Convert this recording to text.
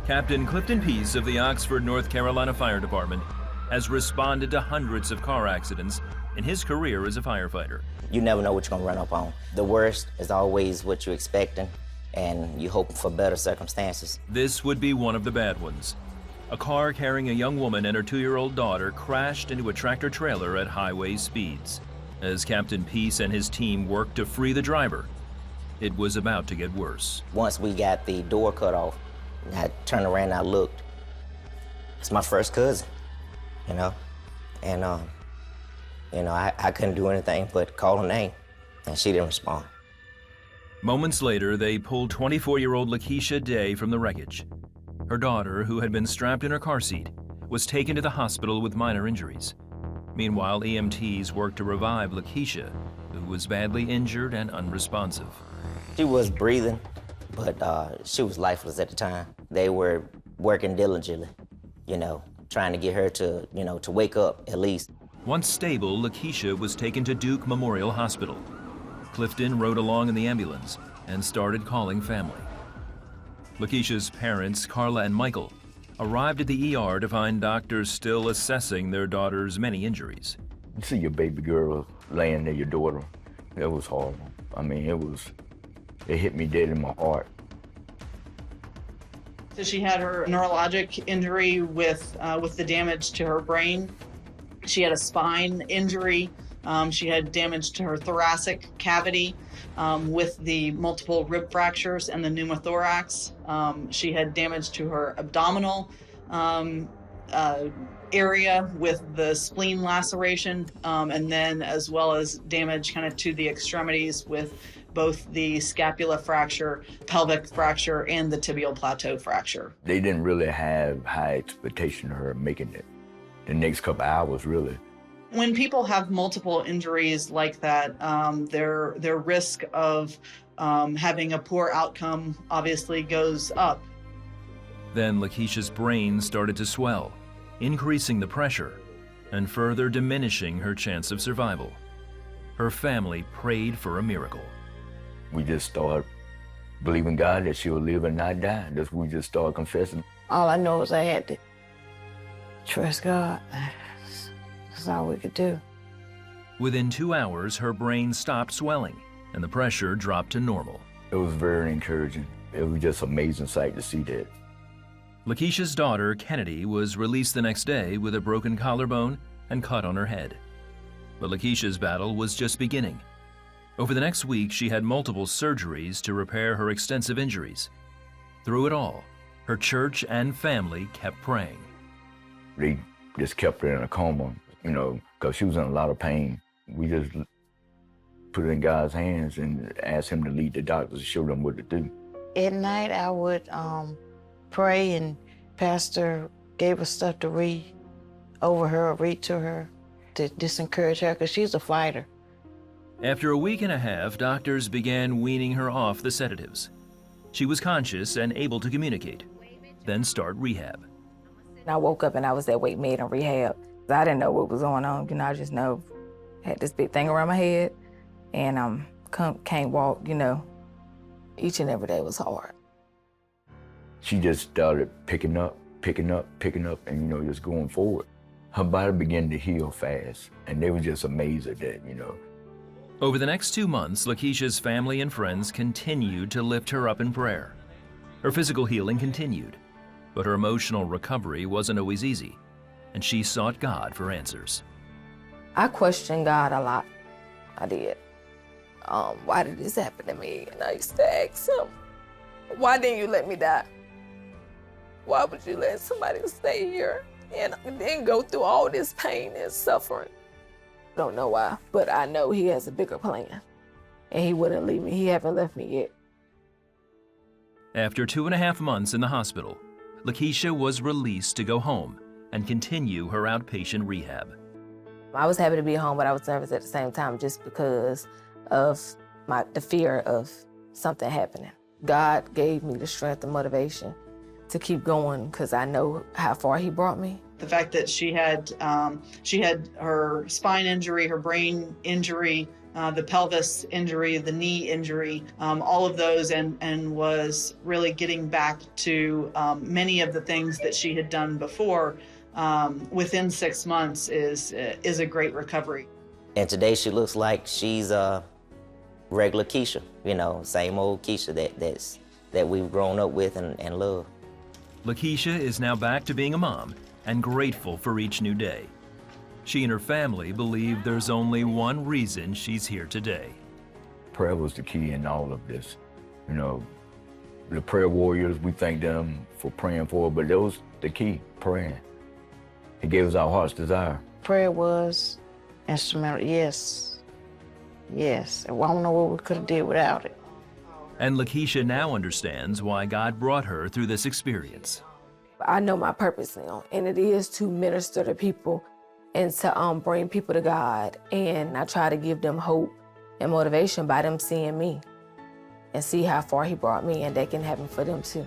Captain Clifton Peace of the Oxford, North Carolina Fire Department has responded to hundreds of car accidents in his career as a firefighter. You never know what you're gonna run up on. The worst is always what you're expecting, and you hope for better circumstances. This would be one of the bad ones. A car carrying a young woman and her 2-year-old daughter crashed into a tractor trailer at highway speeds. As Captain Peace and his team worked to free the driver, it was about to get worse. Once we got the door cut off, I turned around and I looked. It's my first cousin, you know? And, I couldn't do anything but call her name, and she didn't respond. Moments later, they pulled 24-year-old LaKeisha Day from the wreckage. Her daughter, who had been strapped in her car seat, was taken to the hospital with minor injuries. Meanwhile, EMTs worked to revive LaKeisha, who was badly injured and unresponsive. She was breathing, but she was lifeless at the time. They were working diligently, trying to get her to, to wake up at least. Once stable, LaKeisha was taken to Duke Memorial Hospital. Clifton rode along in the ambulance and started calling family. LaKeisha's parents, Carla and Michael, arrived at the ER to find doctors still assessing their daughter's many injuries. You see your baby girl laying near your daughter. It was horrible. I mean, it hit me dead in my heart. So she had her neurologic injury with the damage to her brain. She had a spine injury. She had damage to her thoracic cavity with the multiple rib fractures and the pneumothorax. She had damage to her abdominal area with the spleen laceration, and then as well as damage kind of to the extremities with both the scapula fracture, pelvic fracture, and the tibial plateau fracture. They didn't really have high expectation of her making it. The next couple hours, really. When people have multiple injuries like that, their risk of having a poor outcome obviously goes up. Then LaKeisha's brain started to swell, increasing the pressure and further diminishing her chance of survival. Her family prayed for a miracle. We just started believing God that she'll live and not die. We just started confessing. All I know is I had to trust God. That's all we could do. Within 2 hours, her brain stopped swelling and the pressure dropped to normal. It was very encouraging. It was just an amazing sight to see that. LaKeisha's daughter, Kennedy, was released the next day with a broken collarbone and cut on her head. But LaKeisha's battle was just beginning. Over the next week, she had multiple surgeries to repair her extensive injuries. Through it all, her church and family kept praying. They just kept her in a coma, because she was in a lot of pain. We just put it in God's hands and asked him to lead the doctors to show them what to do. At night, I would pray, and Pastor gave us stuff to read over her or read to her to just encourage her, because she's a fighter. After a week and a half, doctors began weaning her off the sedatives. She was conscious and able to communicate, then start rehab. I woke up and I was at Wake Med in rehab. I didn't know what was going on. I just know I had this big thing around my head, and can't walk. Each and every day was hard. She just started picking up, and just going forward. Her body began to heal fast, and they were just amazed at that, Over the next 2 months, LaKeisha's family and friends continued to lift her up in prayer. Her physical healing continued, but her emotional recovery wasn't always easy, and she sought God for answers. I questioned God a lot. I did. Why did this happen to me? And I used to ask him, why didn't you let me die? Why would you let somebody stay here and then go through all this pain and suffering? I don't know why, but I know he has a bigger plan, and he wouldn't leave me. He haven't left me yet. After 2.5 months in the hospital, LaKeisha was released to go home and continue her outpatient rehab. I was happy to be home, but I was nervous at the same time just because of the fear of something happening. God gave me the strength and motivation to keep going because I know how far he brought me. The fact that she had her spine injury, her brain injury, the pelvis injury, the knee injury, all of those, and was really getting back to many of the things that she had done before. Within 6 months is a great recovery. And today she looks like she's regular Keisha, you know, same old Keisha that we've grown up with and love. LaKeisha is now back to being a mom and grateful for each new day. She and her family believe there's only one reason she's here today. Prayer was the key in all of this. You know, the prayer warriors, we thank them for praying for her, but that was the key, praying. It gave us our heart's desire. Prayer was instrumental, yes. Yes, I don't know what we could have did without it. And LaKeisha now understands why God brought her through this experience. I know my purpose now, and it is to minister to people and to bring people to God. And I try to give them hope and motivation by them seeing me and see how far he brought me, and that can happen for them too.